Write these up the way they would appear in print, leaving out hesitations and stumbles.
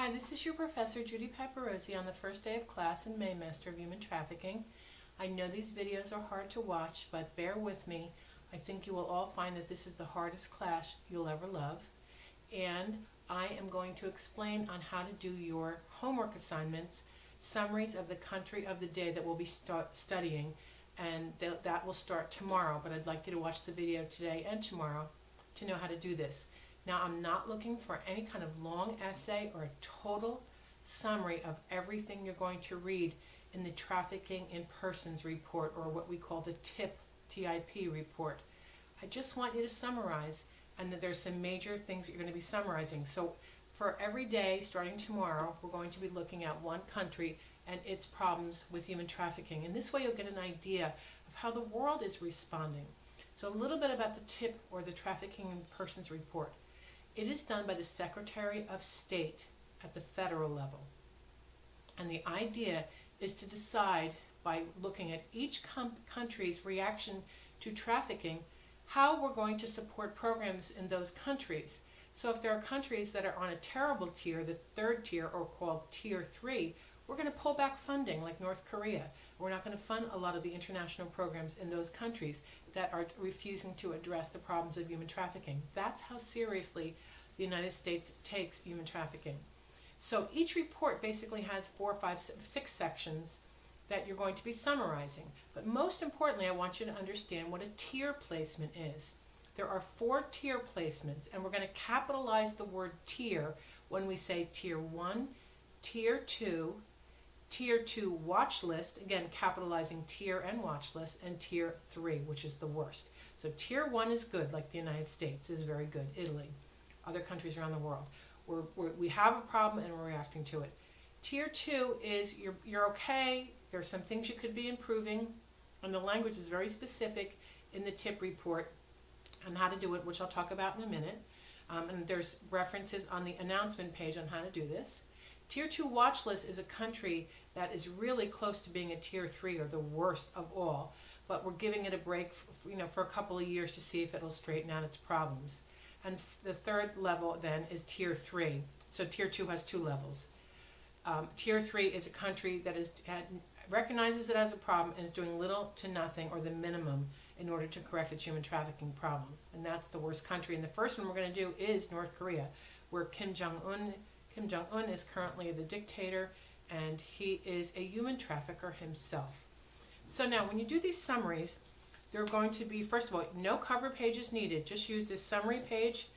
Hi, this is your professor, Judi Paparozzi, on the first day of class in Maymaster of Human Trafficking. I know these videos are hard to watch, but bear with me. I think you will all find that this is the hardest class you'll ever love. And I am going to explain on how to do your homework assignments, summaries of the country of the day that we'll be studying, and that will start tomorrow. But I'd like you to watch the video today and tomorrow to know how to do this. Now, I'm not looking for any kind of long essay or a total summary of everything you're going to read in the Trafficking in Persons report, or what we call the TIP report. I just want you to summarize, and that there's some major things that you're going to be summarizing. So for every day starting tomorrow, we're going to be looking at one country and its problems with human trafficking. And this way you'll get an idea of how the world is responding. So a little bit about the TIP, or the Trafficking in Persons report. It is done by the Secretary of State at the federal level. And the idea is to decide, by looking at each country's reaction to trafficking, how we're going to support programs in those countries. So if there are countries that are on a terrible tier, the third tier, or called tier 3, we're going to pull back funding, like North Korea. We're not going to fund a lot of the international programs in those countries that are refusing to address the problems of human trafficking. That's how seriously the United States takes human trafficking. So each report basically has 4, 5, 6 sections that you're going to be summarizing. But most importantly, I want you to understand what a tier placement is. There are 4 tier placements, and we're going to capitalize the word tier when we say tier 1, tier 2, tier 2 watch list, again capitalizing tier and watch list, and tier 3, which is the worst. So tier 1 is good, like the United States is very good, Italy, other countries around the world. We have a problem and we're reacting to it. Tier 2 is you're okay, there's some things you could be improving, and the language is very specific in the TIP report on how to do it, which I'll talk about in a minute. And there's references on the announcement page on how to do this. Tier 2 watch list is a country that is really close to being a tier 3, or the worst of all, but we're giving it a break for a couple of years to see if it'll straighten out its problems. And the third level then is tier 3. So tier 2 has 2 levels. Tier 3 is a country that recognizes it as a problem and is doing little to nothing, or the minimum, in order to correct its human trafficking problem. And that's the worst country. And the first one we're going to do is North Korea, where Kim Jong-un is currently the dictator, and he is a human trafficker himself. So now when you do these summaries, there are going to be, first of all, no cover pages needed. Just use this summary page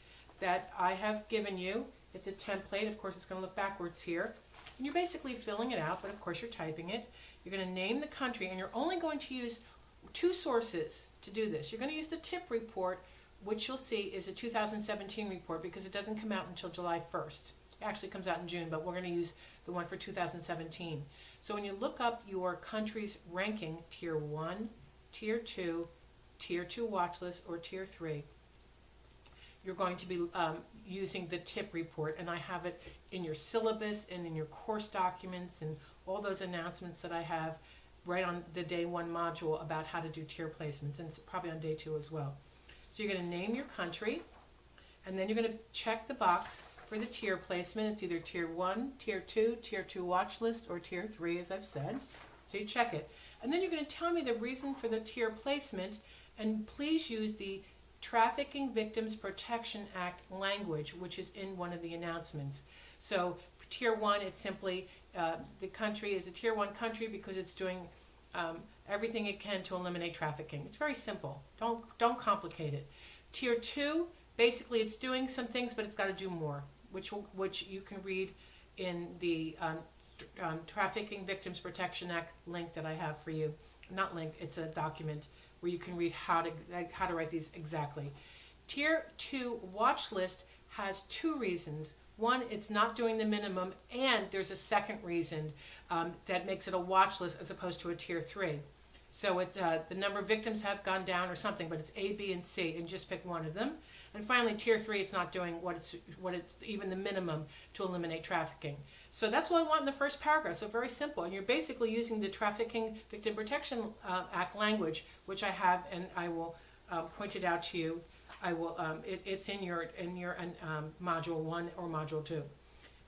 that I have given you. It's a template. Of course, it's going to look backwards here. And you're basically filling it out, but of course you're typing it. You're going to name the country, and you're only going to use 2 sources to do this. You're going to use the TIP report, which you'll see is a 2017 report, because it doesn't come out until July 1st. It actually comes out in June, but we're going to use the one for 2017. So when you look up your country's ranking, tier 1, tier 2, tier 2 watch list, or tier 3, you're going to be using the TIP report, and I have it in your syllabus and in your course documents and all those announcements that I have right on the day 1 module about how to do tier placements, and it's probably on day 2 as well. So you're going to name your country, and then you're going to check the box for the tier placement. It's either tier 1, tier 2, tier 2 watch list, or tier 3, as I've said. So you check it. And then you're going to tell me the reason for the tier placement, and please use the Trafficking Victims Protection Act language, which is in one of the announcements. So for tier 1, it's simply the country is a tier 1 country because it's doing everything it can to eliminate trafficking. It's very simple. Don't complicate it. Tier 2, basically it's doing some things, but it's got to do more, which you can read in the Trafficking Victims Protection Act link that I have for you. Not link, it's a document where you can read how to write these exactly. Tier 2 watch list has 2 reasons. One, it's not doing the minimum, and there's a second reason that makes it a watch list as opposed to a tier 3. So it's the number of victims have gone down or something, but it's A, B, and C, and just pick one of them. And finally, tier 3, it's not doing what it's even the minimum to eliminate trafficking. So that's what I want in the first paragraph. So very simple, and you're basically using the Trafficking Victim Protection Act language, which I have, and I will point it out to you. It's in your module 1 or module 2.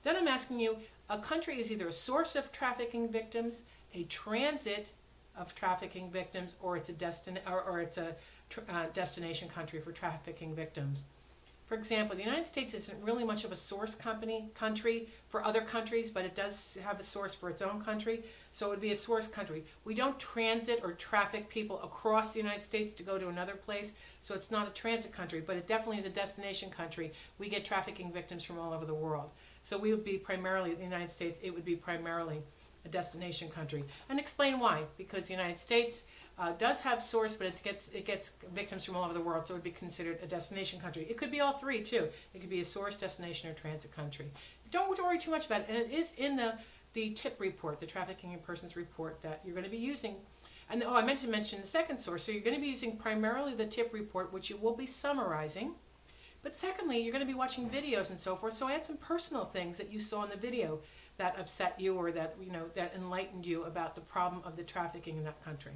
Then I'm asking you, a country is either a source of trafficking victims, a transit of trafficking victims, or it's a destination country for trafficking victims. For example, the United States isn't really much of a source country for other countries, but it does have a source for its own country, so it would be a source country. We don't transit or traffic people across the United States to go to another place, so it's not a transit country, but it definitely is a destination country. We get trafficking victims from all over the world. So we would be primarily, the United States, it would be primarily a destination country. And explain why. Because the United States does have source, but it gets victims from all over the world, so it would be considered a destination country. It could be all three too. It could be a source, destination, or transit country. Don't worry too much about it. And it is in the TIP report, the Trafficking in Persons report, that you're going to be using. And I meant to mention the second source. So you're going to be using primarily the TIP report, which you will be summarizing. But secondly, you're going to be watching videos and so forth. So add some personal things that you saw in the video that upset you, or that that enlightened you about the problem of the trafficking in that country.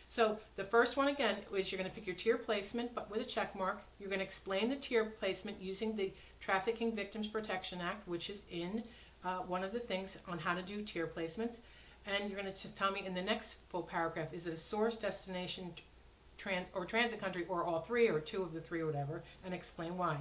So the first one, again, is you're going to pick your tier placement, but with a check mark. You're going to explain the tier placement using the Trafficking Victims Protection Act, which is in one of the things on how to do tier placements. And you're going to just tell me in the next full paragraph, is it a source, destination, transit country, or all three, or two of the three, or whatever, and explain why.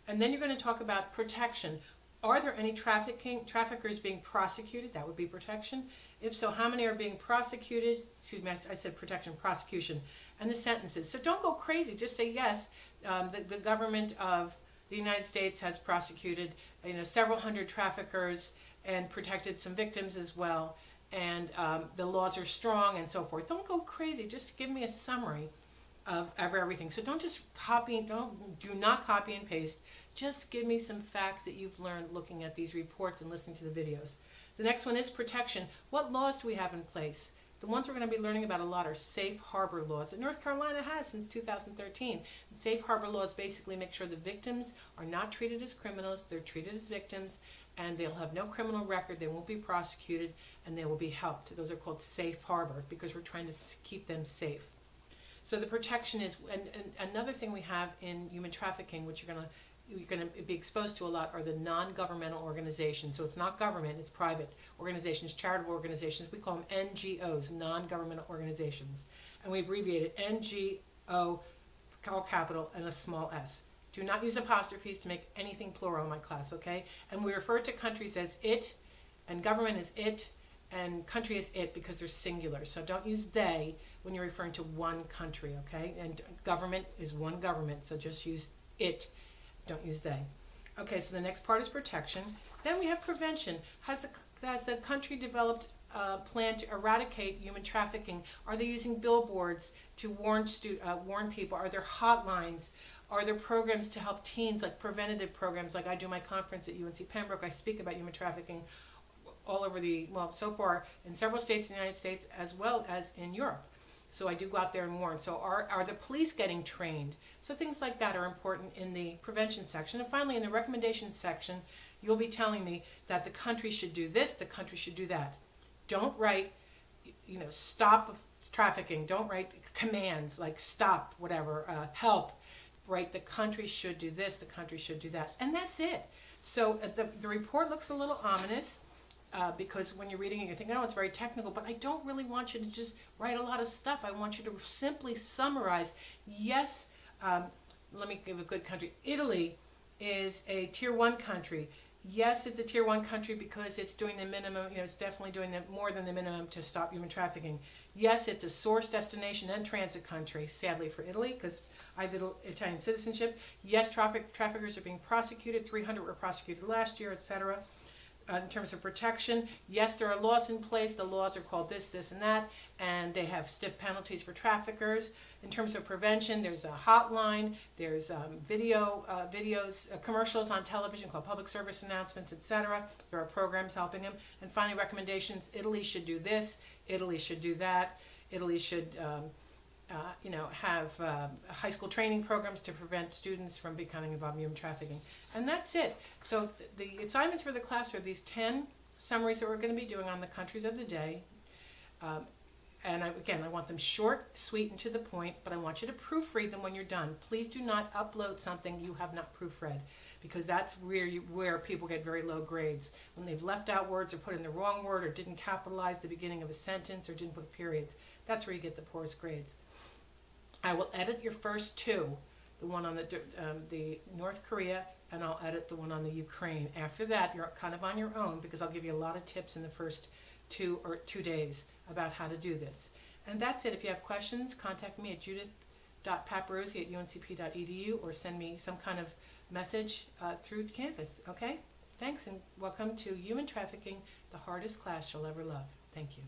And then you're going to talk about protection. Are there any traffickers being prosecuted? That would be protection. If so, how many are being prosecuted? Excuse me, I said protection, prosecution. And the sentences. So don't go crazy. Just say yes. The government of the United States has prosecuted several hundred traffickers and protected some victims as well. And the laws are strong and so forth. Don't go crazy. Just give me a summary of everything. So don't just do not copy and paste. Just give me some facts that you've learned looking at these reports and listening to the videos. The next one is protection. What laws do we have in place? The ones we're going to be learning about a lot are safe harbor laws that North Carolina has since 2013. And safe harbor laws basically make sure the victims are not treated as criminals, they're treated as victims, and they'll have no criminal record, they won't be prosecuted, and they will be helped. Those are called safe harbor because we're trying to keep them safe. So the protection is, and another thing we have in human trafficking, which you're going to be exposed to a lot, are the non-governmental organizations. So it's not government, it's private organizations, charitable organizations. We call them NGOs, non-governmental organizations. And we abbreviate it NGO, all capital, and a small s. Do not use apostrophes to make anything plural in my class, okay? And we refer to countries as it, and government as it, and country is it because they're singular. So don't use they when you're referring to one country, okay? And government is one government, so just use it. Don't use they. Okay, so the next part is protection. Then we have prevention. Has the country developed a plan to eradicate human trafficking? Are they using billboards to warn people? Are there hotlines? Are there programs to help teens, like preventative programs? Like I do my conference at UNC Pembroke. I speak about human trafficking all over so far in several states in the United States as well as in Europe. So I do go out there and warn. So are the police getting trained? So things like that are important in the prevention section. And finally, in the recommendation section, you'll be telling me that the country should do this, the country should do that. Don't write, stop trafficking. Don't write commands like stop, whatever, help. Write the country should do this, the country should do that. And that's it. So the report looks a little ominous. Because when you're reading it, you're thinking, oh, it's very technical, but I don't really want you to just write a lot of stuff. I want you to simply summarize. Yes, let me give a good country. Italy is a tier 1 country. Yes, it's a tier 1 country because it's doing the minimum, it's definitely doing more than the minimum to stop human trafficking. Yes, it's a source, destination, and transit country, sadly for Italy, because I have Italian citizenship. Yes, traffickers are being prosecuted. 300 were prosecuted last year, etc. In terms of protection, yes, there are laws in place. The laws are called this, this, and that, and they have stiff penalties for traffickers. In terms of prevention, there's a hotline, there's commercials on television called public service announcements, etc. There are programs helping them. And finally, recommendations: Italy should do this, Italy should do that, Italy should have high school training programs to prevent students from becoming involved in human trafficking. And that's it. So the assignments for the class are these 10 summaries that we're going to be doing on the countries of the day. And I want them short, sweet, and to the point, but I want you to proofread them when you're done. Please do not upload something you have not proofread. because that's where people get very low grades. When they've left out words or put in the wrong word or didn't capitalize the beginning of a sentence or didn't put periods. That's where you get the poorest grades. I will edit your first two, the one on the North Korea, and I'll edit the one on the Ukraine. After that, you're kind of on your own because I'll give you a lot of tips in the first 2 days about how to do this. And that's it. If you have questions, contact me at judith.paparozzi@uncp.edu or send me some kind of message through Canvas. Okay? Thanks, and welcome to Human Trafficking, the hardest class you'll ever love. Thank you.